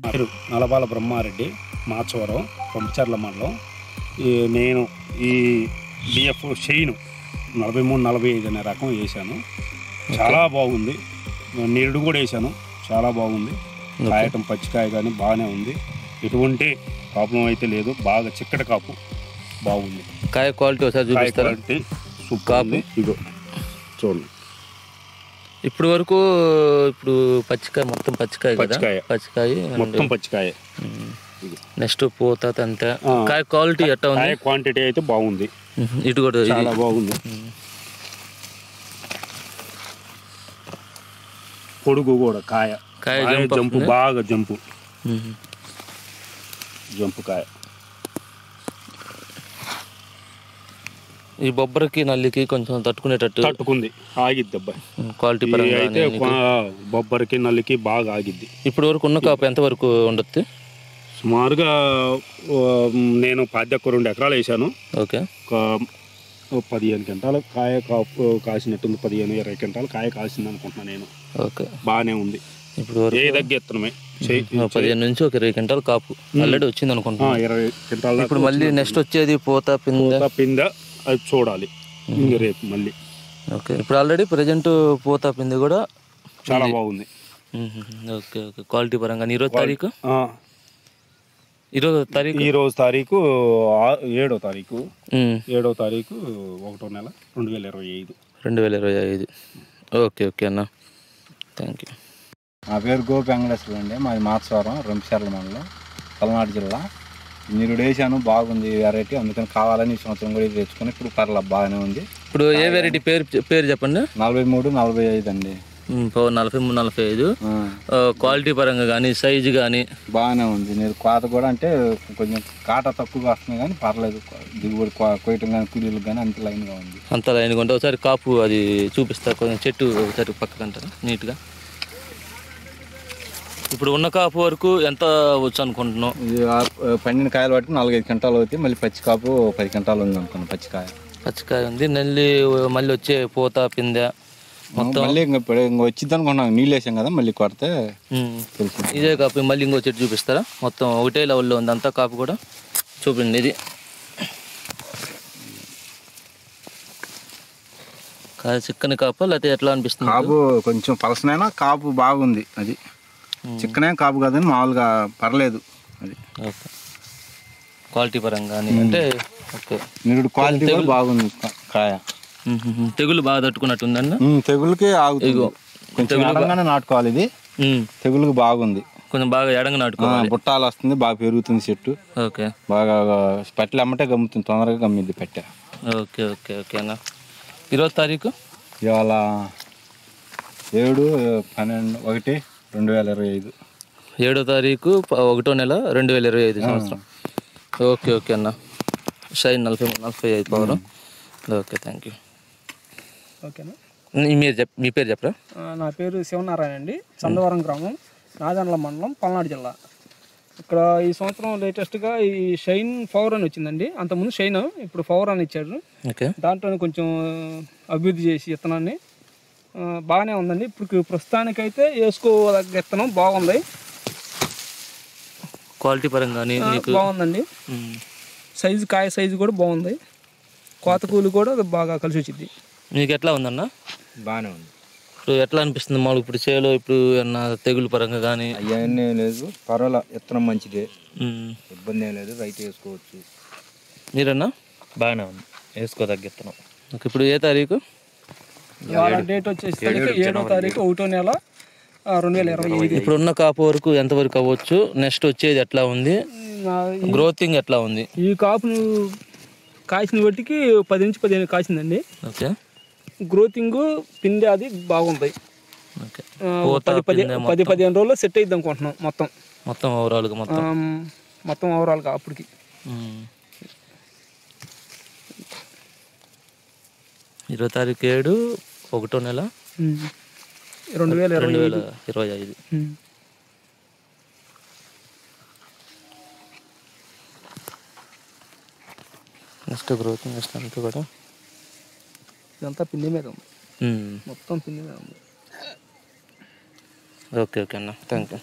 పేరు నలబాల బ్రహ్మారెడ్డి, మాచవరం, పంచర్ల మండలం. నేను ఈ డిఎఫ్ షైన్ 43-45 అనే రకం వేసాను. చాలా బాగుంది. నీరుడు కూడా వేసాను, చాలా బాగుంది. కాయటం పచ్చికాయ కానీ బాగానే ఉంది, ఎటువంటి ప్రాబ్లం అయితే లేదు. బాగా చిక్కటి కాపు బాగుంది. కాయ క్వాలిటీ ఒకసారి చూపిస్తారా? క్వాలిటీ సూపర్ ఉంది. ఇగో చూడండి. ఇప్పుడు వరకు పచ్చికాయ మొత్తం పచ్చికాయ మొత్తం పచ్చికాయ. నెక్స్ట్ పోతా అంతే. కాయ క్వాలిటీ ఎట్లా ఉంది? కాయ క్వాంటిటీ అయితే బాగుంది. ఇటు కూడా చాలా బాగుంది. పొడుగు కూడా కాయ జంపు బాగా జంపు కాయ. ఈ బొబ్బరికి నల్లికి కొంచెం తట్టుకుంది, ఆగిద్ది అబ్బాయి. క్వాలిటీ అయితే బొబ్బరికి నల్లికి బాగా ఆగిద్ది. ఇప్పుడు వరకు ఉన్న కాపు ఎంత వరకు ఉండొచ్చు? సుమారుగా నేను 2 ఎకరాలు వేసాను. ఓకే. ఒక 15 క్వింటాలు కాయ కాపు కాసినట్టుంది. 15-20 క్వింటాలు కాయ కాసింది అనుకుంటున్నాను నేను. ఓకే, బాగానే ఉంది. ఇప్పుడు ఏ తగ్గెత్తనమే 15 నుంచి ఒక 20 క్వింటాల్ కాపు ఆల్రెడీ వచ్చింది అనుకుంటున్నా. 20 క్వింటాలు. ఇప్పుడు మళ్ళీ నెక్స్ట్ వచ్చేది పోతా పింద, అది చూడాలి రేపు మళ్ళీ. ఓకే, ఇప్పుడు ఆల్రెడీ ప్రజెంట్ పోతా పిండి కూడా చాలా బాగుంది. Okay okay. క్వాలిటీ పరంగా ఈరోజు తారీఖు 7వ తారీఖు 7వ తారీఖు 1వ నెల 2025. ఓకే ఓకే అన్న, థ్యాంక్ యూ. నా పేరు గోపి వెంకటేశ్వర అండి. మాది మాచవరం, రంపచర్ల మండలం, పల్నాడు జిల్లా. మీరు వేసాను బాగుంది వెరైటీ, అందుకని కావాలని ఈ సంవత్సరం కూడా ఇది తెచ్చుకొని ఇప్పుడు బాగానే ఉంది. ఇప్పుడు ఏ వెరైటీ పేరు చెప్పండి? 43-45 అండి. 43-45. క్వాలిటీ పరంగా కానీ సైజు కానీ బాగానే ఉంది. నేను కోత కూడా అంటే కొంచెం కాట తక్కువగా వస్తుంది కానీ పర్లేదు. దిగుబడి కొయ్యటం కానీ కూలీలకు కానీ అంత లైన్గా ఉంది. అంత లైన్గా ఉంటే ఒకసారి కాపు అది చూపిస్తా, కొంచెం చెట్టు ఒకసారి పక్కకంటారా నీట్గా. ఇప్పుడు ఉన్న కాపు వరకు ఎంత వచ్చు అనుకుంటున్నాం? పండిన కాయలు పట్టుకు 4-5 క్వింటాలు అవుతాయి. మళ్ళీ పచ్చి కాపు 10 క్వింటాలు ఉంది అనుకున్నాను. పచ్చికాయ ఉంది. మళ్ళీ వచ్చే పోతా పిందె మొత్తం మళ్ళీ ఇంకా వచ్చింది అనుకున్నాం. నీళ్ళు వేసాం కదా, మళ్ళీ కొడితే తెలుసు. ఇదే కాపు మళ్ళీ ఇంకో చెట్టు చూపిస్తారా? మొత్తం ఒకటే లెవెల్లో ఉంది అంతా కాపు కూడా. చూపిండి. ఇది చిక్కని కాపు లేకపోతే ఎట్లా అనిపిస్తుంది? కాపు కొంచెం పలసనైనా కాపు బాగుంది. అది చిక్కనే కాపు కాదని మామూలుగా పర్లేదు. అది ఓకే. క్వాలిటీ పరంగా అంటే ఓకే. నిరుడు క్వాలిటీ కూడా బాగుంది. కాయ తెగులు బాగా తట్టుకున్నట్టుందన్న. తెగులకి ఆగుతుంది. కొంచెం ఎడంగానే నాటుకోవాలి. ఇది తెగులుకి బాగుంది. కొంచెం బాగా ఎడంగా నాటుకోవాలి. బుట్టాలు వస్తుంది, బాగా పెరుగుతుంది చెట్టు. ఓకే. బాగా పెట్టలు అమ్మటే గమ్ముతుంది, తొందరగా గమ్మిద్ది పెట్ట. ఓకే ఓకే ఓకే అన్న. 7వ తారీఖు ఇవాళ 7/12/2025. 7వ తారీఖు 1వ నెల 2025 సంవత్సరం. ఓకే ఓకే అన్న. Shine 43-45 power. Okay, thank you. ఓకేనా. మీ పేరు చెప్పరా? నా పేరు శివనారాయణ అండి. చందవరం గ్రామం, నాదెండ్ల మండలం, పల్నాడు జిల్లా. ఇక్కడ ఈ సంవత్సరం లేటెస్ట్గా ఈ షైన్ పవర్ అని వచ్చిందండి. అంతకుముందు షైన్, ఇప్పుడు పవర్ అని ఇచ్చాడు. ఓకే. దాంట్లో కొంచెం అభివృద్ధి చేసి విత్తనాన్ని బాగానే ఉందండి. ఇప్పుడు ప్రస్తుతానికైతే వేసుకోదగ్గ విత్తనం బాగుంది. క్వాలిటీ పరంగా బాగుందండి. కాయ సైజు కూడా బాగుంది. కోత కూలి కూడా బాగా కలిసి వచ్చింది. మీకు ఎట్లా ఉందన్న? బాగానే ఉంది. ఇప్పుడు ఎట్లా అనిపిస్తుంది మాకు ఇప్పుడు చేలో? ఇప్పుడు ఏమన్నా తెగులు పరంగా కానీ అవన్నీ లేదు, పర్వాలేదు. విత్తనం మంచిదే, ఇబ్బంది ఏం లేదు, రైతు వేసుకోవచ్చు. మీరన్నా? బాగానే ఉంది, వేసుకోదగ్గ విత్తనం. ఓకే. ఇప్పుడు ఏ తారీఖు? డేట్ వచ్చేసి 7వ తారీఖు 1వ నెల 2025. ఇప్పుడు ఉన్న కాపు వరకు ఎంతవరకు అవ్వచ్చు? నెక్స్ట్ వచ్చేది ఎట్లా ఉంది? గ్రోతింగ్ ఎట్లా ఉంది? ఈ కాపును కాసిన బట్టికి 10 నుంచి 15 కాసిందండి. ఓకే. గ్రోతింగ్ పిండి అది బాగుంది. 10-15 రోజుల్లో సెట్ అయ్యిద్ది అనుకుంటున్నాం. మొత్తం ఓవరాల్గా అప్పటికి. 7వ తారీఖు 7 1వ నెల 2025. నెక్స్ట్ గ్రోతింగ్ నెక్స్ట్ అంతా కూడా ఇదంతా పిండి మీద ఉంది, మొత్తం పిండి మీద ఉంది. ఓకే ఓకే అన్న, థ్యాంక్ యూ.